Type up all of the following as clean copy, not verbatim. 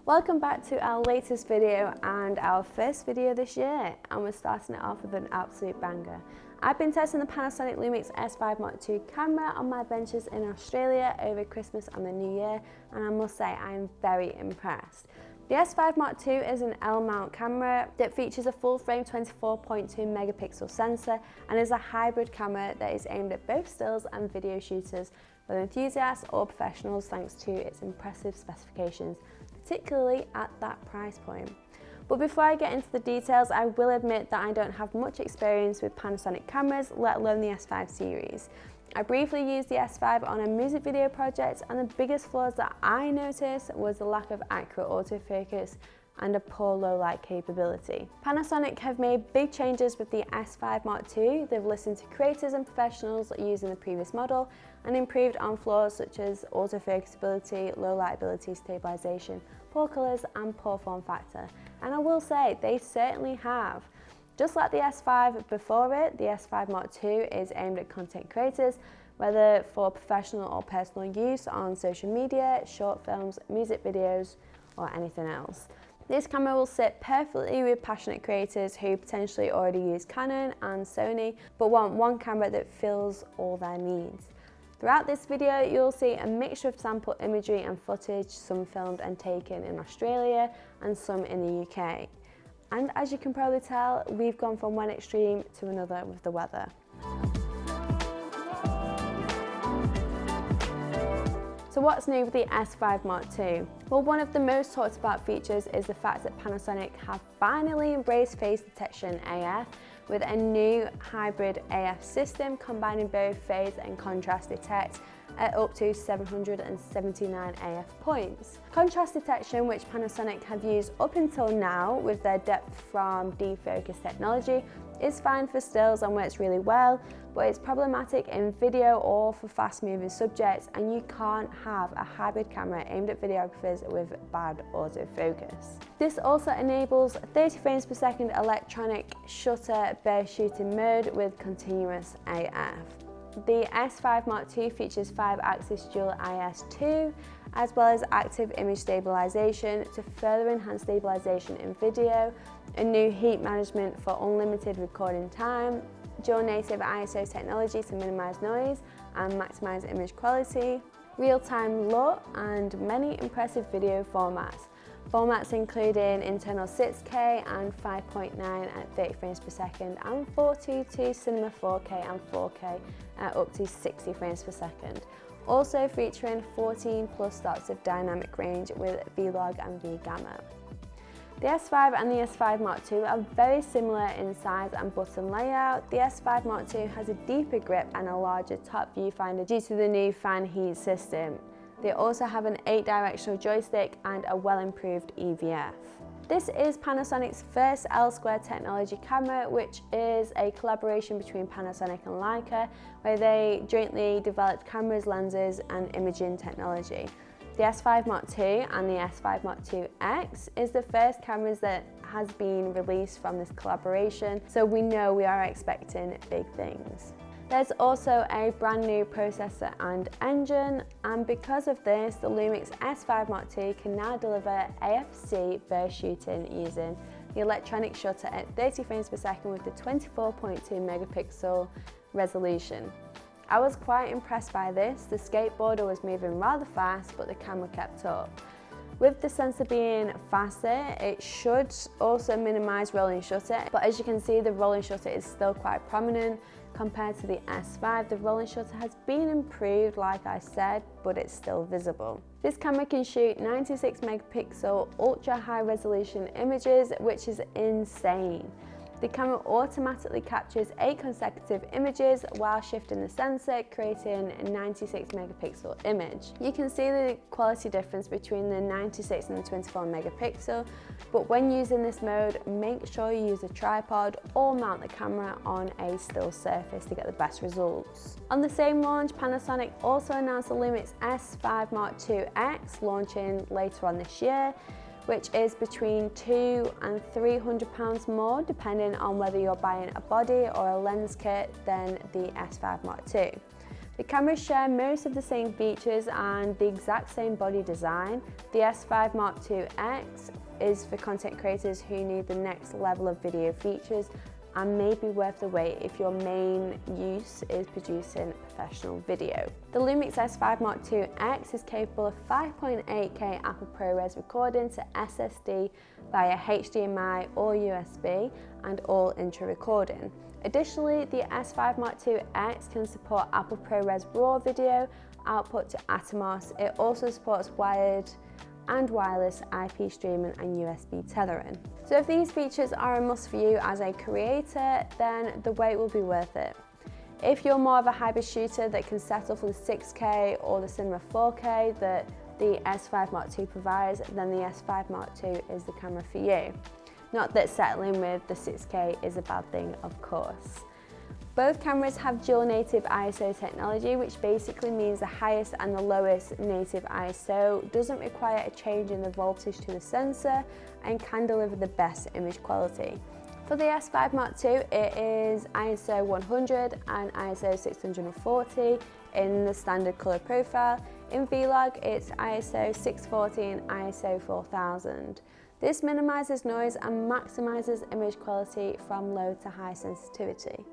Welcome back to our latest video and our first video this year, and we're starting it off with an absolute banger. I've been testing the Panasonic Lumix S5 II camera on my benches in Australia over Christmas and the New Year, and I must say I am very impressed. The S5 II is an L-mount camera that features a full-frame 24.2 megapixel sensor and is a hybrid camera that is aimed at both stills and video shooters, whether enthusiasts or professionals, thanks to its impressive specifications, particularly at that price point. But before I get into the details, I will admit that I don't have much experience with Panasonic cameras, let alone the S5 series. I briefly used the S5 on a music video project, and the biggest flaws that I noticed was the lack of accurate autofocus and a poor low light capability. Panasonic have made big changes with the S5 II. They've listened to creators and professionals using the previous model and improved on flaws such as autofocus ability, low light ability, stabilisation, poor colours and poor form factor. And I will say, they certainly have. Just like the S5 before it, the S5 II is aimed at content creators, whether for professional or personal use on social media, short films, music videos, or anything else. This camera will sit perfectly with passionate creators who potentially already use Canon and Sony, but want one camera that fills all their needs. Throughout this video, you'll see a mixture of sample imagery and footage, some filmed and taken in Australia and some in the UK. And as you can probably tell, we've gone from one extreme to another with the weather. So what's new with the S5 II? Well, one of the most talked about features is the fact that Panasonic have finally embraced face detection AF with a new hybrid AF system combining both phase and contrast detect at up to 779 AF points. Contrast detection, which Panasonic have used up until now with their depth from defocus technology, is fine for stills and works really well, but it's problematic in video or for fast moving subjects, and you can't have a hybrid camera aimed at videographers with bad autofocus. This also enables 30 frames per second electronic shutter burst shooting mode with continuous AF. The S5 II features 5-axis dual IS2, as well as active image stabilisation to further enhance stabilisation in video, a new heat management for unlimited recording time, dual native ISO technology to minimise noise and maximise image quality, real-time LUT, and many impressive video formats. Formats including internal 6K and 5.9 at 30 frames per second, and 422 Cinema 4K and 4K at up to 60 frames per second. Also featuring 14 plus stops of dynamic range with V-Log and V-Gamma. The S5 and the S5 II are very similar in size and button layout. The S5 II has a deeper grip and a larger top viewfinder due to the new fan heat system. They also have an 8-directional joystick and a well-improved EVF. This is Panasonic's first L-squared technology camera, which is a collaboration between Panasonic and Leica, where they jointly developed cameras, lenses, and imaging technology. The S5 II and the S5 IIX is the first cameras that has been released from this collaboration, so we know we are expecting big things. There's also a brand new processor and engine, and because of this, the Lumix S5 II can now deliver AFC burst shooting using the electronic shutter at 30 frames per second with the 24.2 megapixel resolution. I was quite impressed by this. The skateboarder was moving rather fast, but the camera kept up. With the sensor being faster, it should also minimise rolling shutter, but as you can see, the rolling shutter is still quite prominent. Compared to the S5, the rolling shutter has been improved, like I said, but it's still visible. This camera can shoot 96 megapixel ultra high resolution images, which is insane. The camera automatically captures 8 consecutive images while shifting the sensor, creating a 96 megapixel image. You can see the quality difference between the 96 and the 24 megapixel, but when using this mode, make sure you use a tripod or mount the camera on a still surface to get the best results. On the same launch, Panasonic also announced the Lumix S5 IIX launching later on this year, which is between £200 and £300 more, depending on whether you're buying a body or a lens kit than the S5 II. The cameras share most of the same features and the exact same body design. The S5 Mark II X is for content creators who need the next level of video features and may be worth the wait if your main use is producing professional video. The Lumix S5 Mark II X is capable of 5.8K Apple ProRes recording to SSD via HDMI or USB and all intra recording. Additionally, the S5 Mark II X can support Apple ProRes RAW video output to Atomos. It also supports wired and wireless IP streaming and USB tethering. So if these features are a must for you as a creator, then the wait will be worth it. If you're more of a hybrid shooter that can settle for the 6K or the cinema 4K that the S5 Mark II provides, then the S5 Mark II is the camera for you. Not that settling with the 6K is a bad thing, of course. Both cameras have dual native ISO technology, which basically means the highest and the lowest native ISO doesn't require a change in the voltage to the sensor and can deliver the best image quality. For the S5 Mark II, it is ISO 100 and ISO 640 in the standard color profile. In Vlog, it's ISO 640 and ISO 4000. This minimizes noise and maximizes image quality from low to high sensitivity.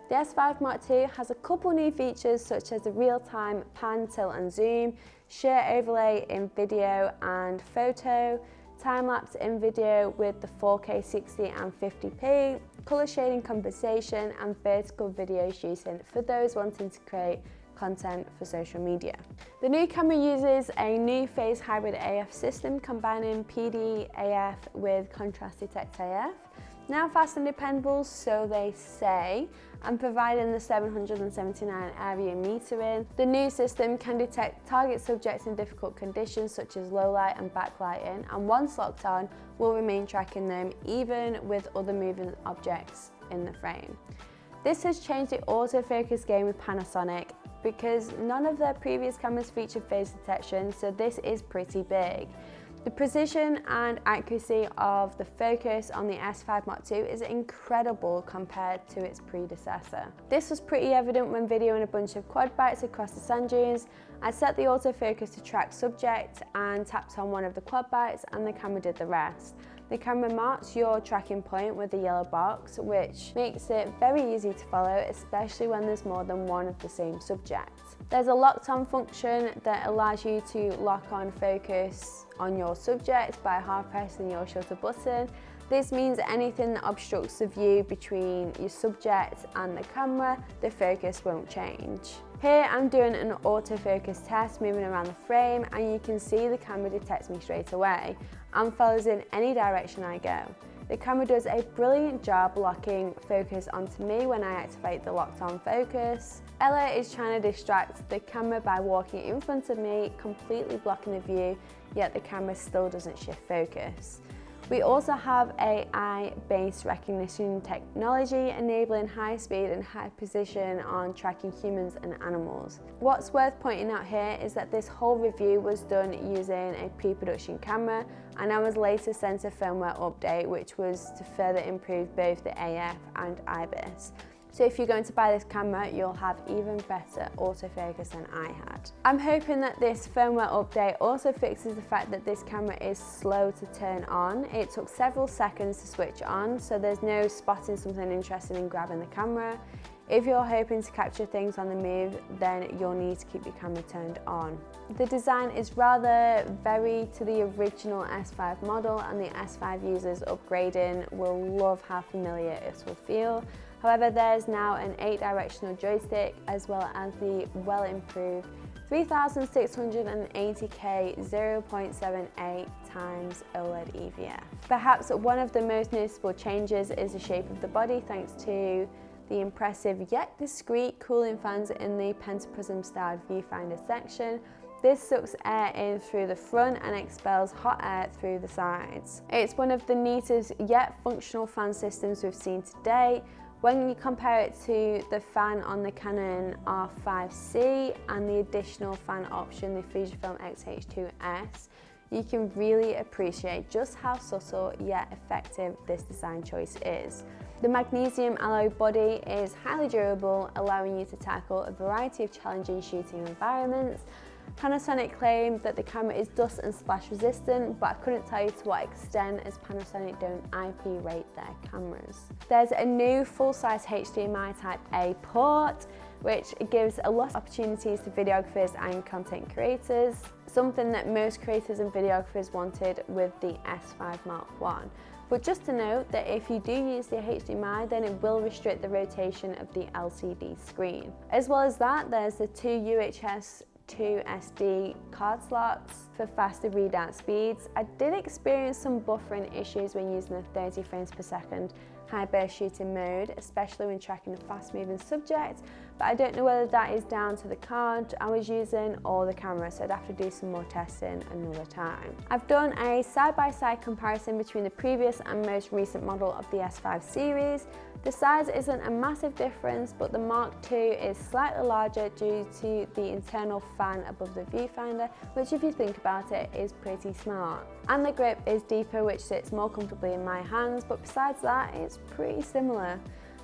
The S5 Mark II has a couple new features such as the real-time pan, tilt and zoom, shear overlay in video and photo, time-lapse in video with the 4K 60 and 50p, colour shading compensation and vertical video shooting for those wanting to create content for social media. The new camera uses a new phase hybrid AF system combining PD AF with contrast detect AF. Now fast and dependable, so they say, and providing the 779 area metering. The new system can detect target subjects in difficult conditions such as low light and backlighting, and once locked on, will remain tracking them even with other moving objects in the frame. This has changed the autofocus game with Panasonic because none of their previous cameras featured phase detection, so this is pretty big. The precision and accuracy of the focus on the S5 Mark II is incredible compared to its predecessor. This was pretty evident when videoing a bunch of quad bikes across the sand dunes. I set the autofocus to track subject and tapped on one of the quad bikes and the camera did the rest. The camera marks your tracking point with the yellow box, which makes it very easy to follow, especially when there's more than one of the same subject. There's a locked on function that allows you to lock on focus on your subject by hard pressing your shutter button. This means anything that obstructs the view between your subject and the camera, the focus won't change. Here I'm doing an autofocus test moving around the frame and you can see the camera detects me straight away and follows in any direction I go. The camera does a brilliant job locking focus onto me when I activate the locked on focus. Ella is trying to distract the camera by walking in front of me, completely blocking the view, yet the camera still doesn't shift focus. We also have AI-based recognition technology enabling high speed and high precision on tracking humans and animals. What's worth pointing out here is that this whole review was done using a pre-production camera and I was later sent a firmware update which was to further improve both the AF and IBIS. So if you're going to buy this camera, you'll have even better autofocus than I had. I'm hoping that this firmware update also fixes the fact that this camera is slow to turn on. It took several seconds to switch on, so there's no spotting something interesting and grabbing the camera. If you're hoping to capture things on the move, then you'll need to keep your camera turned on. The design is rather very to the original S5 model, and the S5 users upgrading will love how familiar it will feel. However, there's now an 8-directional joystick as well as the well-improved 3680K 0.78 times OLED EVF. Perhaps one of the most noticeable changes is the shape of the body thanks to the impressive yet discreet cooling fans in the pentaprism styled viewfinder section. This sucks air in through the front and expels hot air through the sides. It's one of the neatest yet functional fan systems we've seen today. When you compare it to the fan on the Canon R5C and the additional fan option, the Fujifilm X-H2S, you can really appreciate just how subtle yet effective this design choice is. The magnesium alloy body is highly durable, allowing you to tackle a variety of challenging shooting environments. Panasonic claimed that the camera is dust and splash resistant, but I couldn't tell you to what extent, as Panasonic don't IP rate their cameras. There's a new full-size HDMI Type A port, which gives a lot of opportunities to videographers and content creators, something that most creators and videographers wanted with the S5 Mark I. But just to note that if you do use the HDMI, then it will restrict the rotation of the LCD screen. As well as that, there's the two UHS 2 SD card slots for faster readout speeds. I did experience some buffering issues when using the 30 frames per second high burst shooting mode, especially when tracking a fast moving subject, but I don't know whether that is down to the card I was using or the camera, so I'd have to do some more testing another time. I've done a side-by-side comparison between the previous and most recent model of the S5 series. The size isn't a massive difference, but the Mark II is slightly larger due to the internal fan above the viewfinder, which if you think about it is pretty smart. And the grip is deeper, which sits more comfortably in my hands, but besides that, it's pretty similar.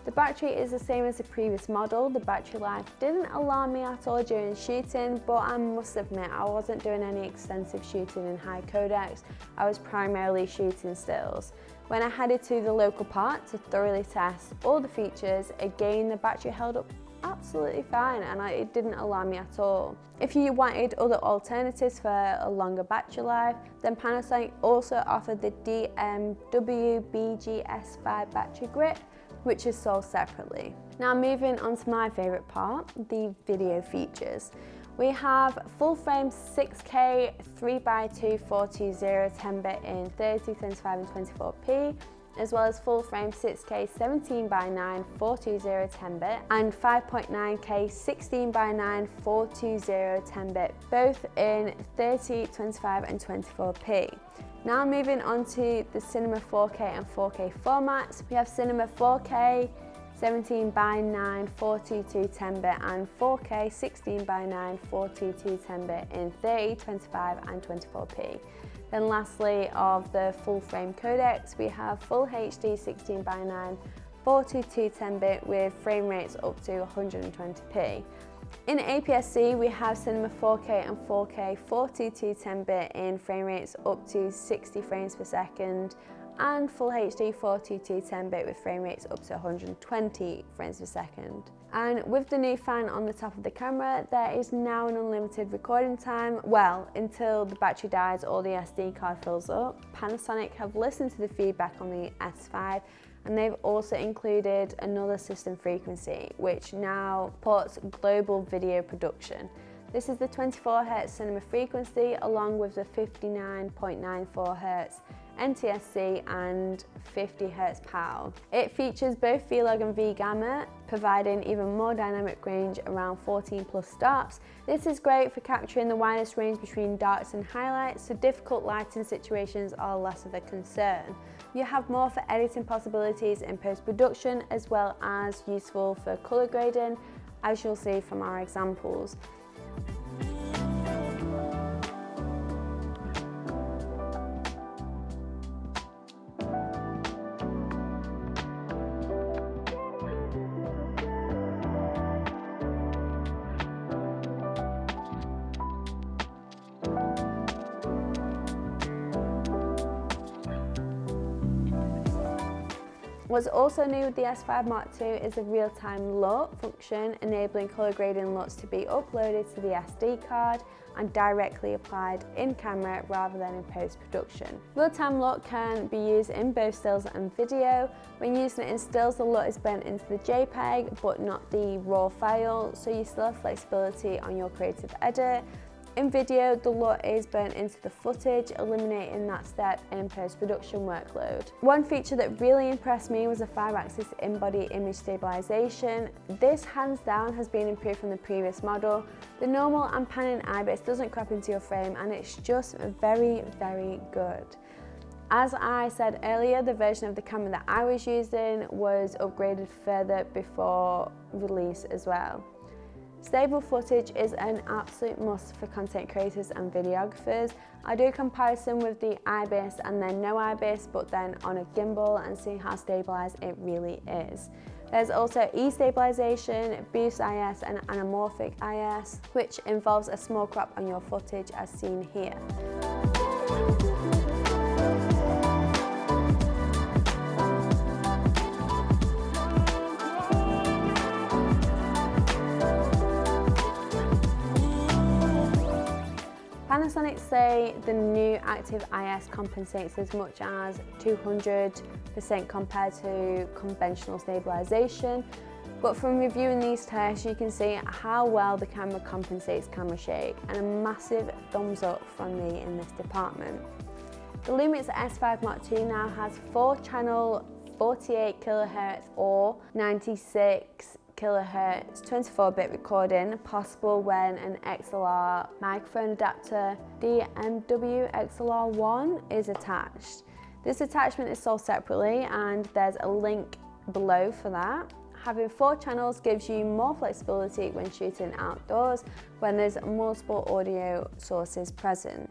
The battery is the same as the previous model. The battery life didn't alarm me at all during shooting, but I must admit I wasn't doing any extensive shooting in high codecs. I was primarily shooting stills. When I headed to the local park to thoroughly test all the features, again the battery held up absolutely fine and it didn't alarm me at all. If you wanted other alternatives for a longer battery life, then Panasonic also offered the DMW BG-S5 battery grip, which is sold separately. Now moving on to my favourite part, the video features. We have full frame 6K 3x2 420 10-bit in 30, 75 and 24p, as well as full frame 6K 17x9 420 10-bit and 5.9K 16x9 420 10-bit, both in 30, 25 and 24p. Now moving on to the Cinema 4K and 4K formats, we have Cinema 4K 17x9 422 10-bit and 4K 16x9 422 10-bit in 30, 25 and 24p. Then lastly, of the full frame codecs, we have Full HD 16x9 422 10-bit with frame rates up to 120p. In APS-C, we have Cinema 4K and 4K 422 10-bit in frame rates up to 60 frames per second, and Full HD 422 10-bit with frame rates up to 120 frames per second. And with the new fan on the top of the camera, there is now an unlimited recording time, well, until the battery dies or the SD card fills up. Panasonic have listened to the feedback on the S5, and they've also included another system frequency, which now supports global video production. This is the 24Hz cinema frequency, along with the 59.94Hz NTSC and 50Hz PAL. It features both V-Log and V-Gamma, providing even more dynamic range around 14 plus stops. This is great for capturing the widest range between darks and highlights, so difficult lighting situations are less of a concern. You have more for editing possibilities in post-production, as well as useful for color grading, as you'll see from our examples. What's also new with the S5 Mark II is the real-time LUT function, enabling color grading LUTs to be uploaded to the SD card and directly applied in camera rather than in post-production. Real-time LUT can be used in both stills and video. When using it in stills, the LUT is burnt into the JPEG but not the RAW file, so you still have flexibility on your creative edit. In video, the LUT is burnt into the footage, eliminating that step in post-production workload. One feature that really impressed me was the 5-axis in-body image stabilisation. This, hands down, has been improved from the previous model. The normal and panning IBIS doesn't crop into your frame, and it's just very, very good. As I said earlier, the version of the camera that I was using was upgraded further before release as well. Stable footage is an absolute must for content creators and videographers. I do a comparison with the IBIS and then no IBIS, but then on a gimbal, and see how stabilized it really is. There's also E-stabilisation, Boost IS and anamorphic IS, which involves a small crop on your footage as seen here. Panasonic say the new Active IS compensates as much as 200% compared to conventional stabilisation, but from reviewing these tests you can see how well the camera compensates camera shake, and a massive thumbs up from me in this department. The Lumix S5 Mark II now has 4-channel 48 kHz or 96 kHz 24-bit recording, possible when an XLR microphone adapter DMW XLR1 is attached. This attachment is sold separately and there's a link below for that. Having 4 channels gives you more flexibility when shooting outdoors when there's multiple audio sources present.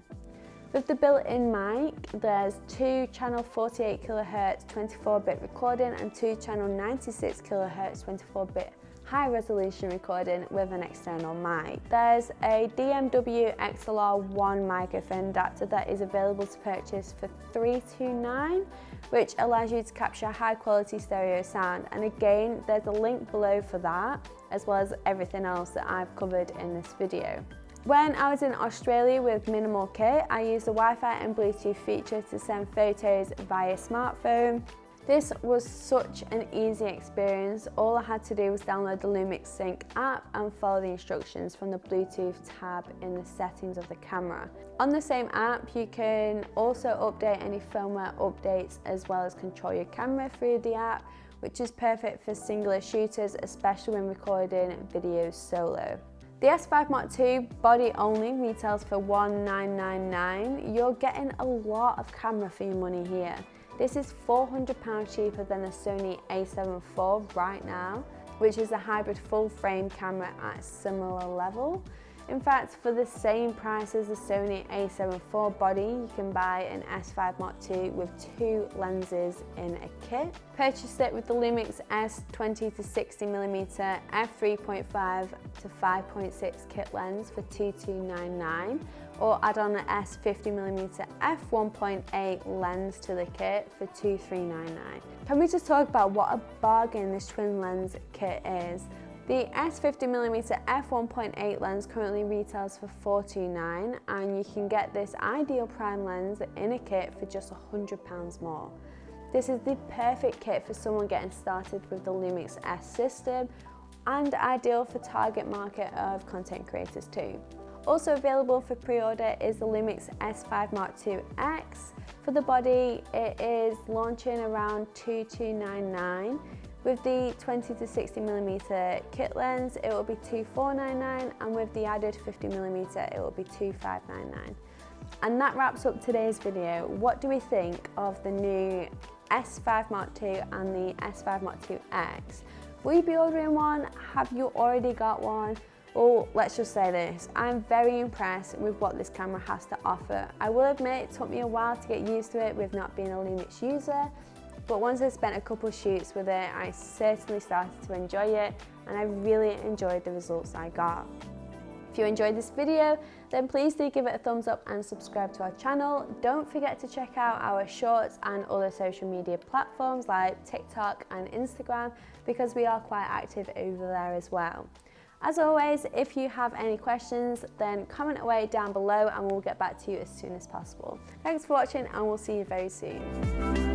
With the built-in mic, there's 2-channel 48 kHz 24-bit recording and 2-channel 96 kHz 24-bit high-resolution recording with an external mic. There's a DMW XLR1 microphone adapter that is available to purchase for $329, which allows you to capture high-quality stereo sound. And again, there's a link below for that, as well as everything else that I've covered in this video. When I was in Australia with minimal kit, I used the Wi-Fi and Bluetooth feature to send photos via smartphone. This was such an easy experience. All I had to do was download the Lumix Sync app and follow the instructions from the Bluetooth tab in the settings of the camera. On the same app, you can also update any firmware updates as well as control your camera through the app, which is perfect for singular shooters, especially when recording videos solo. The S5 Mark II body only retails for $1999. You're getting a lot of camera for your money here. This is £400 cheaper than the Sony a7 IV right now, which is a hybrid full frame camera at a similar level. In fact, for the same price as the Sony a7 IV body, you can buy an S5 Mark II with 2 lenses in a kit. Purchase it with the Lumix S20 to 60mm f3.5 to 5.6 kit lens for $2299, or add on an S50mm f1.8 lens to the kit for $2399. Can we just talk about what a bargain this twin lens kit is? The S50mm f1.8 lens currently retails for $429, and you can get this ideal prime lens in a kit for just £100 more. This is the perfect kit for someone getting started with the Lumix S system, and ideal for target market of content creators too. Also available for pre-order is the Lumix S5 Mark II X. For the body, it is launching around $2299. With the 20 to 60mm kit lens, it will be $2499, and with the added 50mm, it will be $2599. And that wraps up today's video. What do we think of the new S5 Mark II and the S5 Mark II X? Will you be ordering one? Have you already got one? Well, let's just say this, I'm very impressed with what this camera has to offer. I will admit it took me a while to get used to it with not being a Lumix user, but once I spent a couple of shoots with it, I certainly started to enjoy it, and I really enjoyed the results I got. If you enjoyed this video, then please do give it a thumbs up and subscribe to our channel. Don't forget to check out our shorts and other social media platforms like TikTok and Instagram, because we are quite active over there as well. As always, if you have any questions, then comment away down below and we'll get back to you as soon as possible. Thanks for watching, and we'll see you very soon.